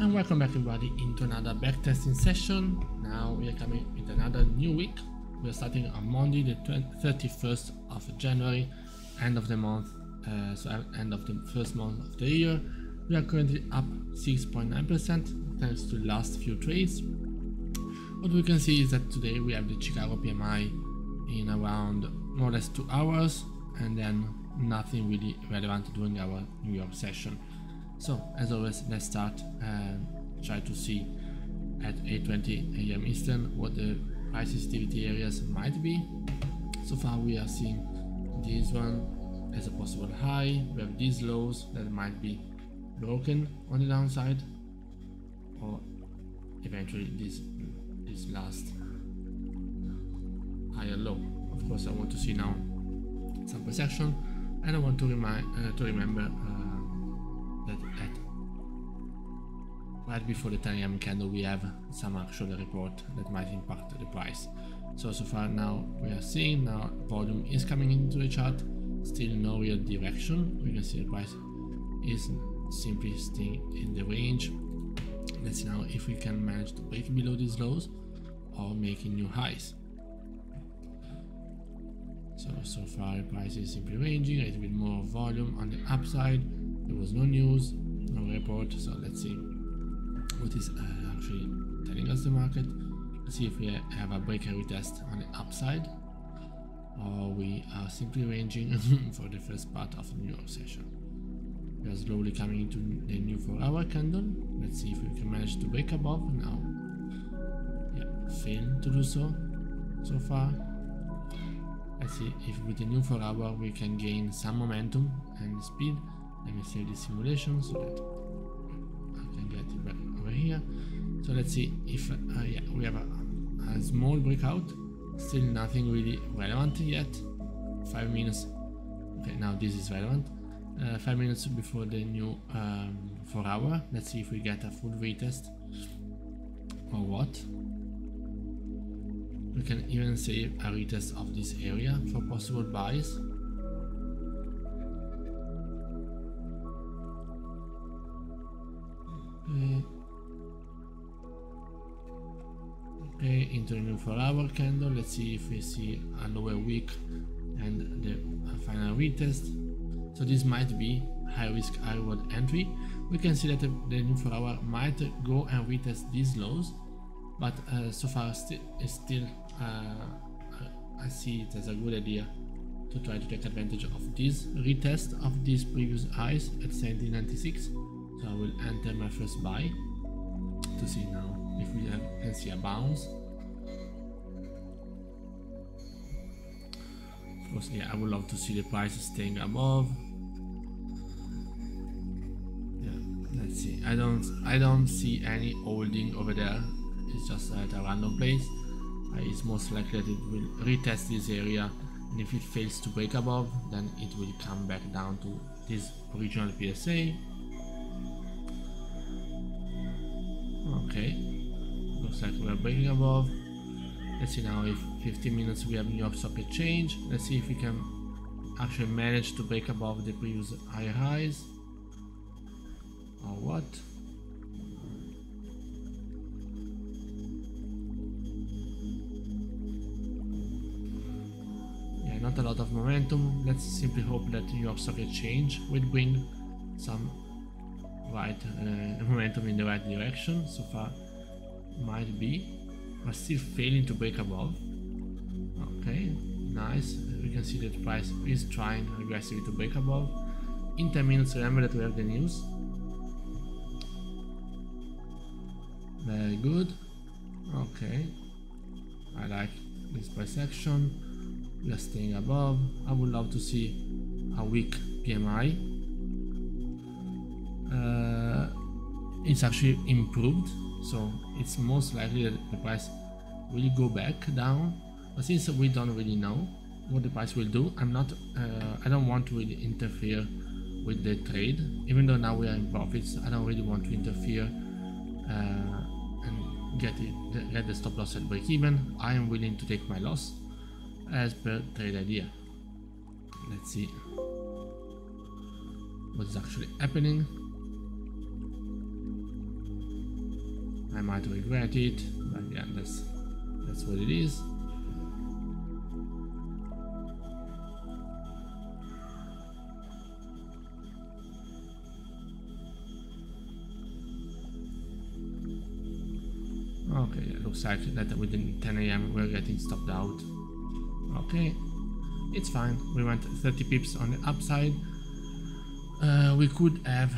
And welcome back everybody into another backtesting session. Now we are coming with another new week. We are starting on Monday the 31st of January, end of the month, end of the first month of the year. We are currently up 6.9% thanks to the last few trades. What we can see is that today we have the Chicago PMI in around more or less 2 hours, and then nothing really relevant during our New York session. So as always, let's start and try to see at 8:20 AM Eastern what the price sensitivity areas might be. So far we are seeing this one as a possible high. We have these lows that might be broken on the downside, or eventually this last higher low. Of course, I want to see now some price action, and I want to remember that at right before the 10 AM candle we have some actual report that might impact the price. So far now we are seeing now volume is coming into the chart, still no real direction. We can see the price is simply staying in the range. Let's see now if we can manage to break below these lows or making new highs. So far the price is simply ranging, a little bit more volume on the upside. There was no news, no report, so let's see what is actually telling us the market. Let's see if we have a break and retest on the upside, or we are simply ranging for the first part of the New York session. We are slowly coming into the new 4-hour candle. Let's see if we can manage to break above now. Yeah, failed to do so far. Let's see if with the new 4-hour we can gain some momentum and speed. Let me save this simulation so that I can get it back over here. So let's see if yeah, we have a small breakout. Still nothing really relevant yet. 5 minutes. Okay, now this is relevant. 5 minutes before the new 4-hour. Let's see if we get a full retest or what. We can even say a retest of this area for possible buys. Okay, into the new 4-hour candle. Let's see if we see a lower wick and the final retest. So this might be high risk, high reward entry. We can see that the new 4-hour might go and retest these lows, but so far still I see it as a good idea to try to take advantage of this retest of these previous highs at 1796. So I will enter my first buy to see now if we can see a bounce. Of course, yeah, I would love to see the price staying above. Yeah, let's see. I don't see any holding over there. It's just at a random place. It's most likely that it will retest this area, and if it fails to break above, then it will come back down to this original PSA. Okay, looks like we are breaking above. Let's see now if 15 minutes we have New York Stock Exchange. Let's see if we can actually manage to break above the previous higher highs or what. Yeah, not a lot of momentum. Let's simply hope that New York Stock Exchange will bring some momentum in the right direction. So far might be, but still failing to break above. Okay, nice. We can see that the price is trying aggressively to break above. In 10 minutes, remember that we have the news. Very good. Okay, I like this price action. We are staying above. I would love to see a weak PMI. It's actually improved, so it's most likely that the price will go back down, but since we don't really know what the price will do, I don't want to really interfere with the trade. Even though now we are in profits, I don't really want to interfere and get the stop loss at break even. I am willing to take my loss as per trade idea. Let's see what is actually happening. I might regret it, but yeah, that's what it is. Okay, it looks like that within 10 AM we're getting stopped out. Okay, it's fine. We went 30 pips on the upside. We could have,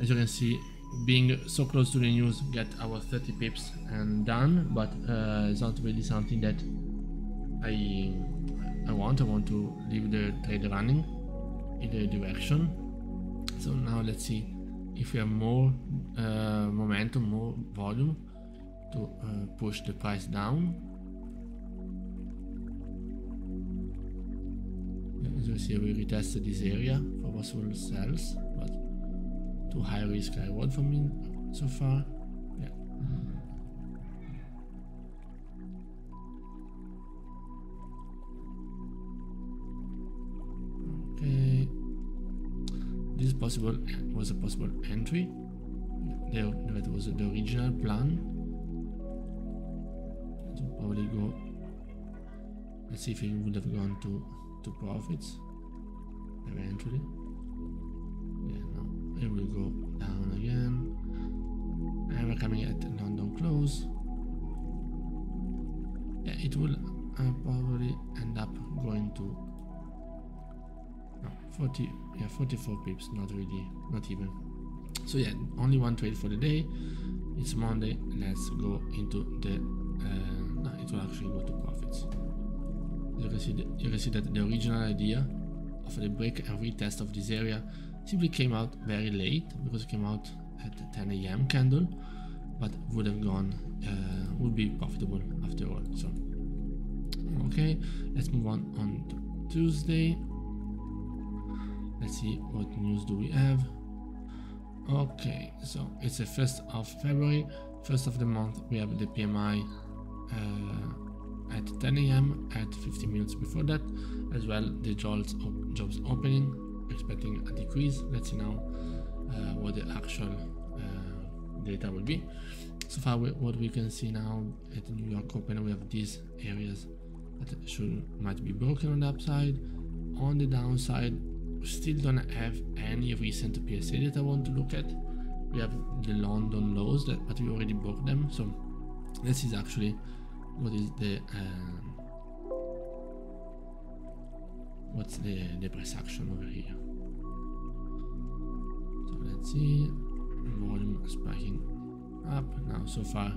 as you can see, being so close to the news, get our 30 pips and done, but it's not really something that I want. I want to leave the trade running in the direction. So now let's see if we have more momentum, more volume to push the price down. As you see, we retested this area for possible sells, but too high risk reward for me so far. Yeah. Okay. This is possible. Was a possible entry. That was the original plan. So probably go. Let's see if it would have gone to profits eventually. Yeah, no, it will go down again, and we're coming at London close. Yeah, it will probably end up going to 44 pips, not really, not even. So yeah, only one trade for the day. It's Monday. Let's go into the no, it will actually go to profits. You can see that the original idea of the break and retest of this area simply came out very late, because it came out at 10 AM candle, but would have gone, would be profitable after all. So okay, let's move on to Tuesday. Let's see what news do we have. Okay, so it's the 1st of February, first of the month. We have the PMI at 10 AM, at 15 minutes before that, as well the jobs opening, expecting a decrease. Let's see now what the actual data will be. So far, what we can see now at the New York Open, we have these areas that might be broken on the upside. On the downside, we still don't have any recent PSA that I want to look at. We have the London lows, but we already broke them. So this is actually what is the what's the price action over here. So let's see, volume spiking up. Now so far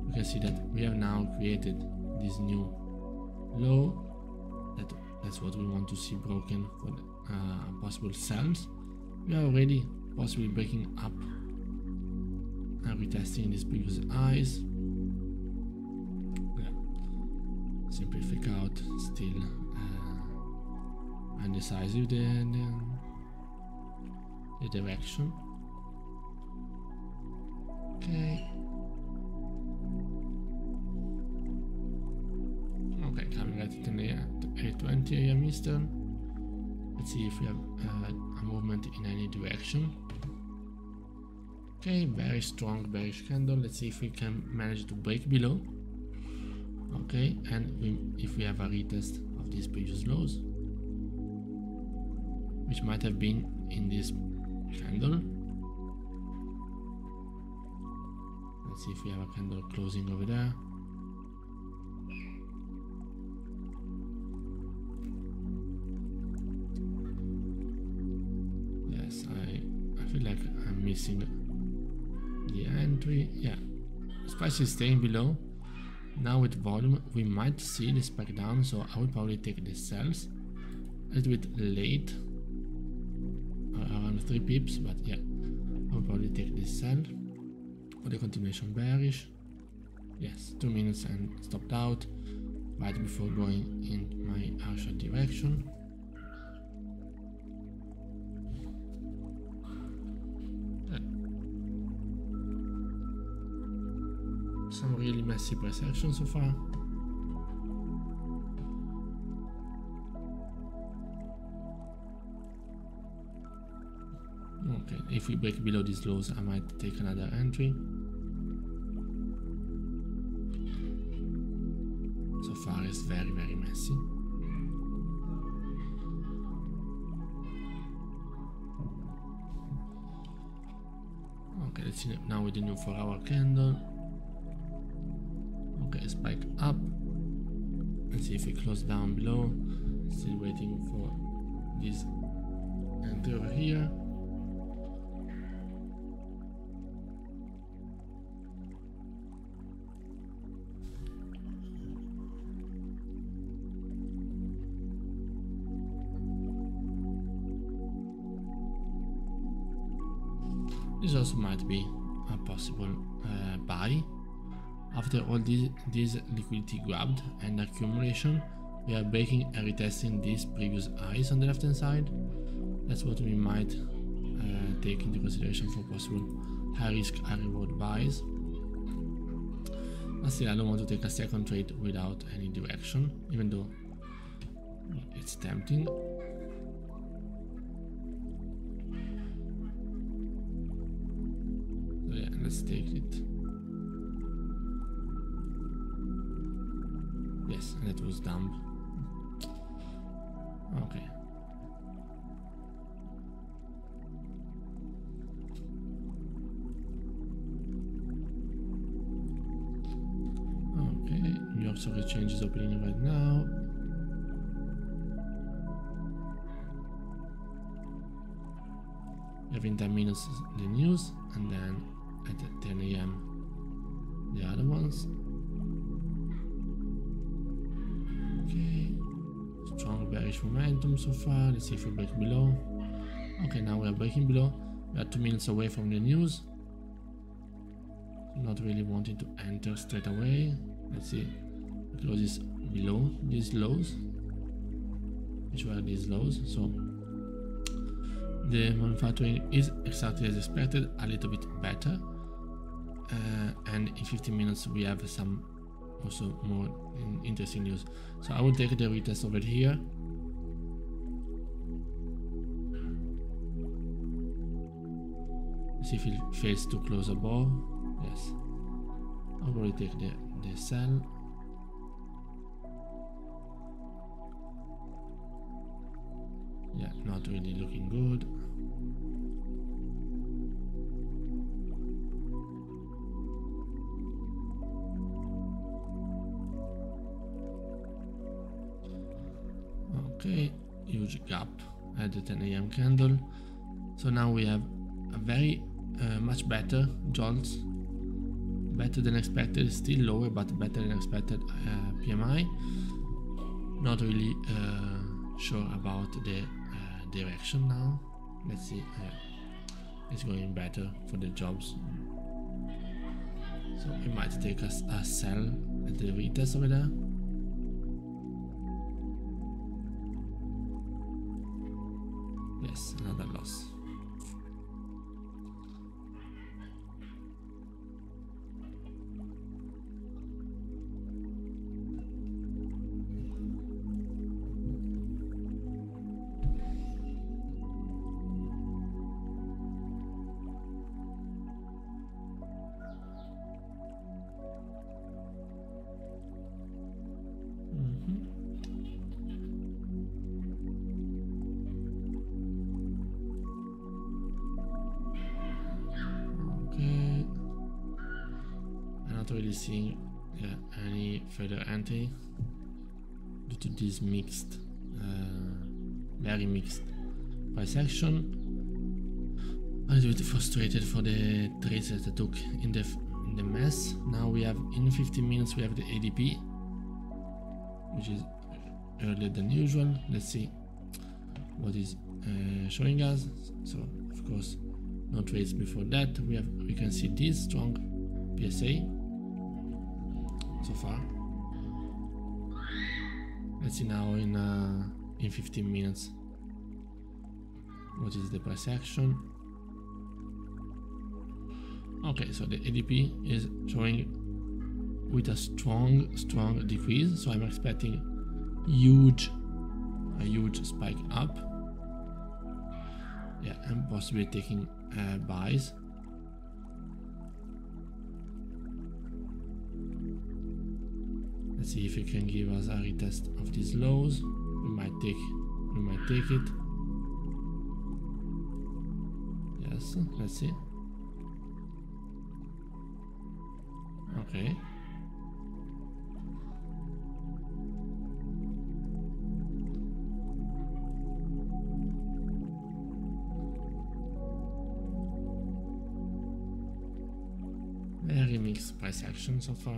we can see that we have now created this new low. That's what we want to see broken for the possible sells. We are already possibly breaking up and retesting these previous highs. Simplific out, still indecisive the direction. Okay. Okay, coming at 10 AM, 8:20 AM Eastern. Let's see if we have a movement in any direction. Okay, very strong bearish candle. Let's see if we can manage to break below. Okay, and if we have a retest of these previous lows, which might have been in this candle. Let's see if we have a candle closing over there. Yes, I feel like I'm missing the entry. Yeah, this price is staying below. Now with volume, we might see this back down, so I would probably take the sells a little bit late, around 3 pips, but yeah, I would probably take this sell for the continuation bearish. Yes, 2 minutes and stopped out right before going in my Arshad direction. Some really messy price action so far. Okay, if we break below these lows, I might take another entry. far is very, very messy. Okay, let's see now with the new 4-hour candle. Okay, spike up. Let's see if we close down below. Still waiting for this entry over here. This also might be a possible buy. After all this liquidity grabbed and accumulation, we are breaking and retesting these previous highs on the left hand side. That's what we might take into consideration for possible high risk, high reward buys. But still, I don't want to take a second trade without any direction, even though it's tempting. So yeah, let's take it. Yes, and it was dump. Okay. Okay, New York Stock Exchange is opening right now. We have in 10 minutes the news, and then at 10 AM the other ones. Okay, strong bearish momentum so far. Let's see if we break below. Okay, now we are breaking below. We are 2 minutes away from the news. Not really wanting to enter straight away. Let's see. It closes below these lows. Which were these lows? So the manufacturing is exactly as expected, a little bit better. And in 15 minutes we have some also more interesting news. So I will take the retest over here. See if it fails to close above. Yes. I'll probably take the sell. Yeah, not really looking good. Okay, huge gap at the 10 AM candle. So now we have a very much better jolts, better than expected, still lower but better than expected PMI. Not really sure about the direction now. Let's see. It's going better for the jobs, so we might take a sell at the retest over there. Yes, another loss. Really seeing any further entry due to this mixed, very mixed price action. I'm a little bit frustrated for the trades that I took in the mess. Now we have in 15 minutes we have the ADP, which is earlier than usual. Let's see what is showing us. So of course no trades before that. We can see this strong PSA so far. Let's see now in 15 minutes what is the price action. Okay, so the ADP is showing with a strong decrease, so I'm expecting a huge spike up. Yeah, and possibly taking buys. Let's Let's see if it can give us a retest of these lows. We might take it. Yes, let's see. Okay. Very mixed price action so far.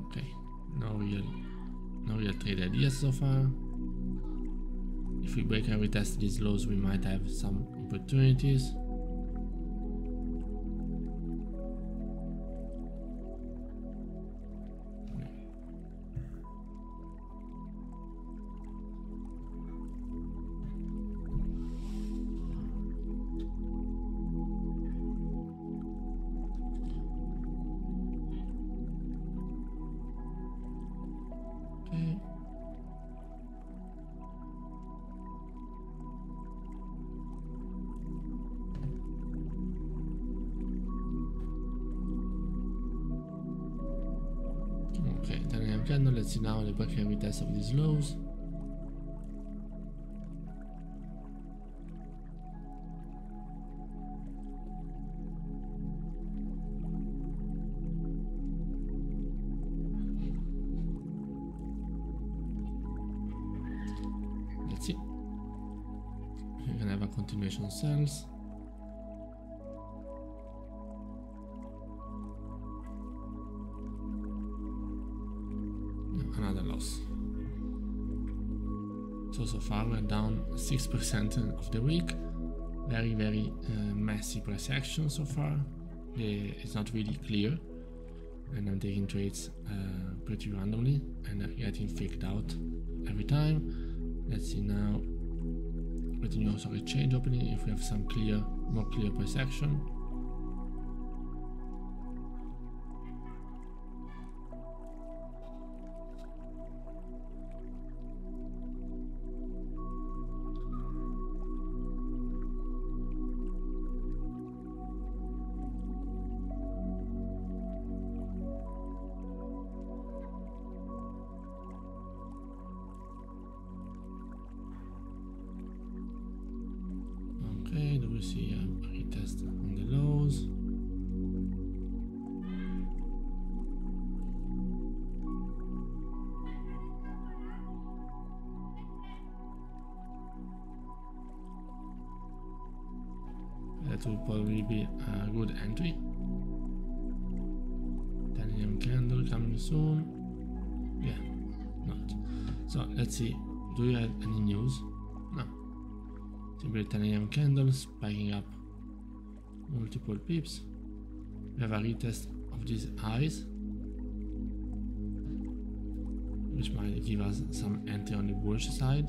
Okay, no real trade ideas so far. If we break and retest these lows, we might have some opportunities. Okay. Okay, 10 AM candle. Let's see now the break and retest of these lows. Let's see. We can have a continuation sells. Another loss. So far we're down 6% of the week. Very messy price action so far. It's not really clear, and I'm taking trades pretty randomly and getting faked out every time. Let's see now with the New York Stock Exchange opening if we have some more clear price action. Okay, do we see a retest on the lows? That will probably be a good entry. 10 AM candle coming soon. Yeah, not. So let's see. Do you have any news? No. Simply 10 AM candle spiking up multiple pips. We have a retest of these highs, which might give us some entry on the bullish side.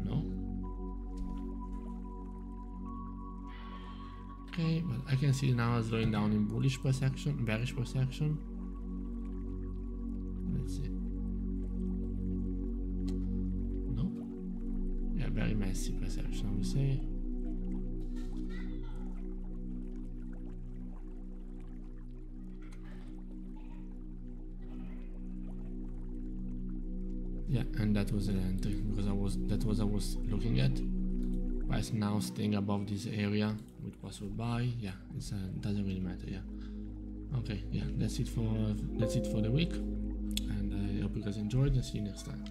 No. Okay, but I can see now slowing down in bullish price action, bearish price action. Let's see. Nope. Yeah, very messy price action, I would say. Yeah, and that was an entry because I was looking at. Price now staying above this area with possible buy. Yeah, it's doesn't really matter. Yeah. Okay. Yeah, that's it for the week, and I hope you guys enjoyed, and see you next time.